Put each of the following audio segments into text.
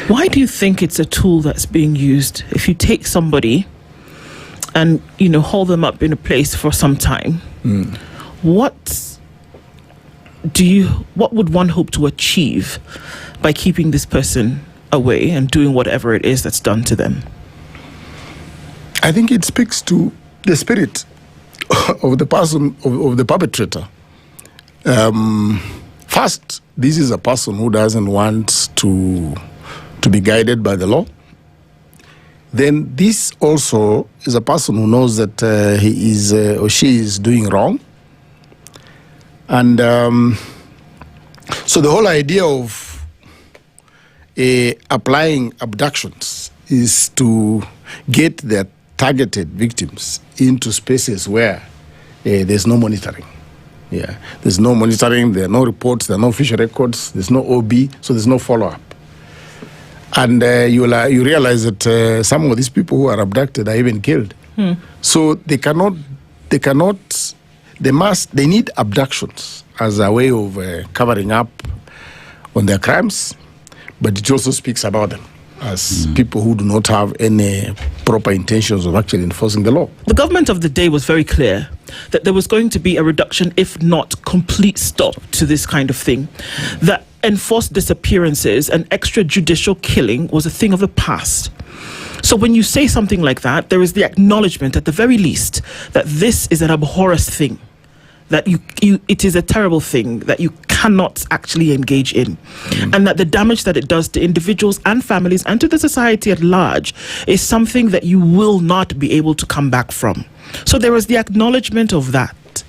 Why do you think it's a tool that's being used? If you take somebody and, hold them up in a place for some time, what would one hope to achieve by keeping this person away and doing whatever it is that's done to them? I think it speaks to the spirit of the person, of the perpetrator. First, this is a person who doesn't want to be guided by the law. Then this also is a person who knows that he is or she is doing wrong. And so the whole idea of applying abductions is to get their targeted victims into spaces where there's no monitoring. Yeah, there's no monitoring, there are no reports, there are no official records, there's no OB, so there's no follow-up. And you realize that some of these people who are abducted are even killed. So they need abductions as a way of covering up on their crimes, but it also speaks about them as people who do not have any proper intentions of actually enforcing the law. The government of the day was very clear that there was going to be a reduction, if not complete stop, to this kind of thing. That enforced disappearances and extrajudicial killing was a thing of the past. So when you say something like that, there is the acknowledgement, at the very least, that this is an abhorrent thing, that it is a terrible thing that you cannot actually engage in, and that the damage that it does to individuals and families and to the society at large is something that you will not be able to come back from. So there is the acknowledgement of that.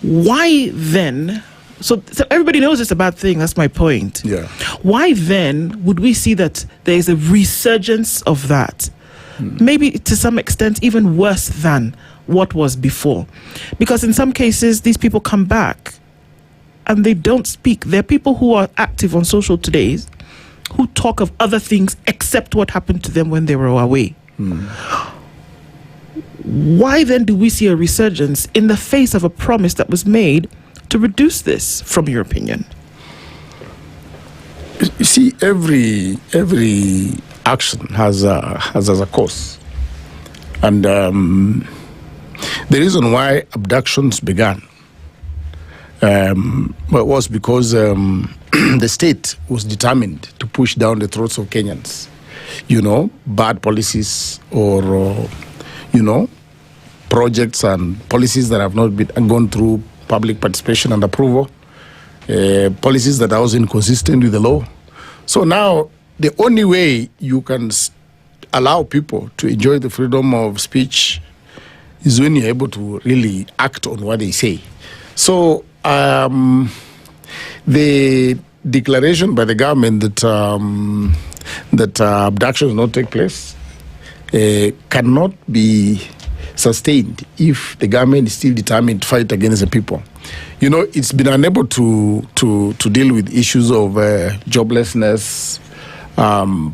Why then? So everybody knows it's a bad thing. That's my point. Yeah. Why then would we see that there is a resurgence of that? Maybe to some extent even worse than what was before, because in some cases these people come back and they don't speak. There are people who are active on social today who talk of other things except what happened to them when they were away. Why then do we see a resurgence in the face of a promise that was made to reduce this, from your opinion? You see, every action has a cause, and the reason why abductions began was because the state was determined to push down the throats of Kenyans. Bad policies or projects and policies that have not gone through public participation and approval, policies that are also inconsistent with the law. So now the only way you can allow people to enjoy the freedom of speech is when you're able to really act on what they say. So the declaration by the government that abductions not take place cannot be sustained if the government is still determined to fight against the people. It's been unable to deal with issues of joblessness,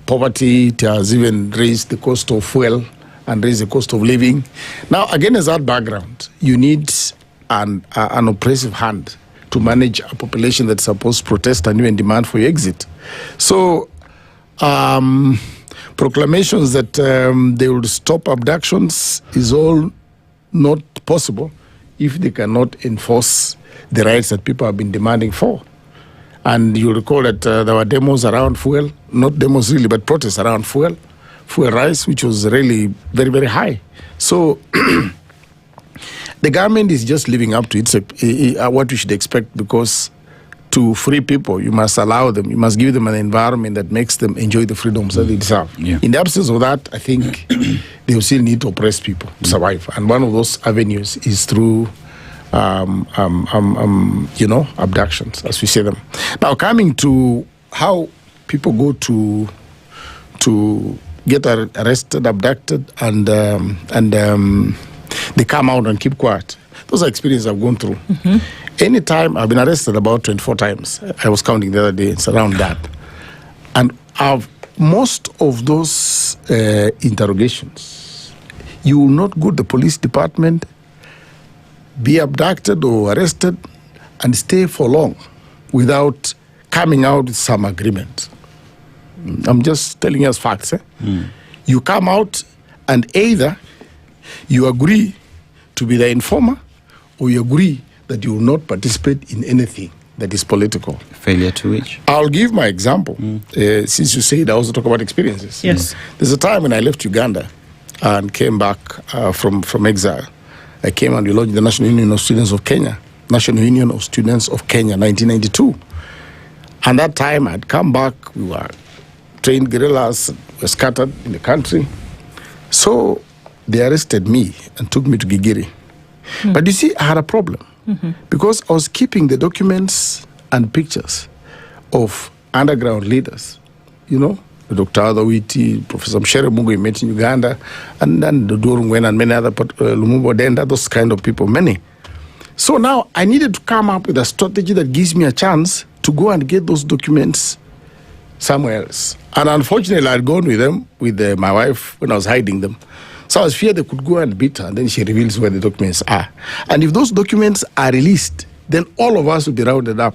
poverty. It has even raised the cost of fuel and raise the cost of living. Now, against that background, you need an oppressive hand to manage a population that's supposed to protest and even demand for your exit. So, proclamations that they will stop abductions is all not possible if they cannot enforce the rights that people have been demanding for. And you recall that there were demos around fuel, not demos really, but protests around fuel rise, which was really very, very high. So the government is just living up to what we should expect, because to free people, you must allow them, you must give them an environment that makes them enjoy the freedoms that they deserve. Yeah. In the absence of that, I think they will still need to oppress people to survive. And one of those avenues is through abductions, as we say them. Now, coming to how people go to get arrested, abducted, and they come out and keep quiet. Those are experiences I've gone through. Anytime I've been arrested about 24 times. I was counting the other day. It's around that. And most of those interrogations, you will not go to the police department, be abducted or arrested, and stay for long without coming out with some agreement. I'm just telling you as facts. You come out and either you agree to be the informer or you agree that you will not participate in anything that is political. Failure to which? I'll give my example. Since you said I also talk about experiences. Yes. There's a time when I left Uganda and came back from exile. I came and we launched the National Union of Students of Kenya. National Union of Students of Kenya, 1992. And that time I'd come back, we were trained guerrillas, were scattered in the country. So they arrested me and took me to Gigiri. But you see, I had a problem because I was keeping the documents and pictures of underground leaders, you know, Dr. Adawiti, Professor Mshere Mungu, met in Uganda, and then the Durungwen and many other, Lumumba Denda, those kind of people, many. So now I needed to come up with a strategy that gives me a chance to go and get those documents somewhere else. And unfortunately, I'd gone with them, with my wife, when I was hiding them. So I was feared they could go and beat her, and then she reveals where the documents are. And if those documents are released, then all of us will be rounded up,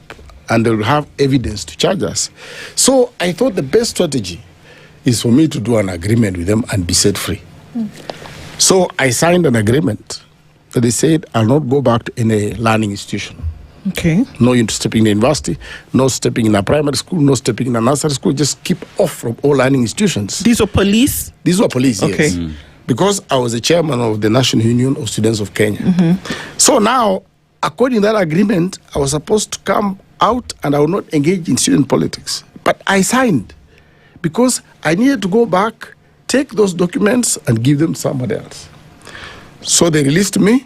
and they will have evidence to charge us. So I thought the best strategy is for me to do an agreement with them and be set free. So I signed an agreement that they said I'll not go back to any learning institution. Okay. No stepping in the university, no stepping in a primary school, no stepping in a nursery school. Just keep off from all learning institutions. These were police? These were police, okay. Yes. Because I was the chairman of the National Union of Students of Kenya. So now, according to that agreement, I was supposed to come out and I would not engage in student politics. But I signed because I needed to go back, take those documents and give them to somebody else. So they released me.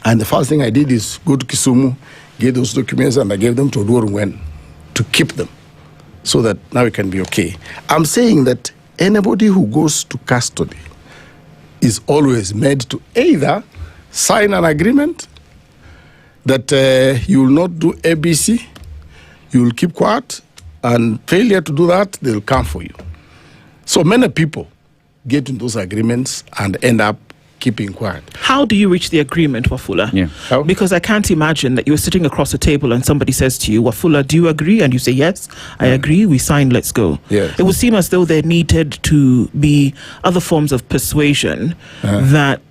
And the first thing I did is go to Kisumu, get those documents, and I gave them to Odorungwen to keep them so that now it can be okay. I'm saying that anybody who goes to custody is always made to either sign an agreement that you will not do ABC, you will keep quiet, and failure to do that, they'll come for you. So many people get into those agreements and end up keeping quiet. How do you reach the agreement, Wafula? Yeah. How? Because I can't imagine that you're sitting across a table and somebody says to you, Wafula, do you agree? And you say, yes, I agree, we sign, let's go. Yes. It would seem as though there needed to be other forms of persuasion that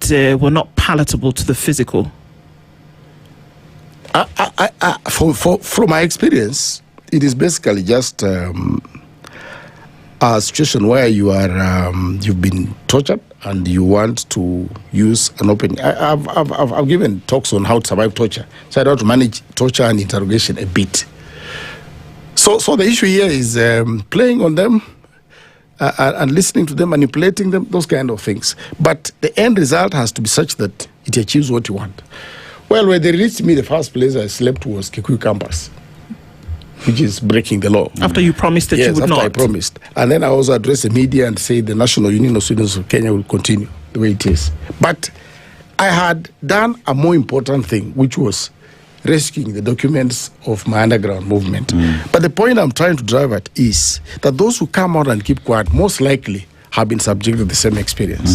were not palatable to the physical. From my experience, it is basically just a situation where you are you've been tortured and you want to use an open. I've given talks on how to survive torture, so I know how to manage torture and interrogation a bit. So the issue here is playing on them and listening to them, manipulating them, those kind of things. But the end result has to be such that it achieves what you want. Well, when they released me, the first place I slept was Kikuyu campus, which is breaking the law. After you promised that you would after not. I promised. And then I also addressed the media and said the National Union of Students of Kenya will continue the way it is. But I had done a more important thing, which was rescuing the documents of my underground movement. But the point I'm trying to drive at is that those who come out and keep quiet most likely have been subject to the same experience.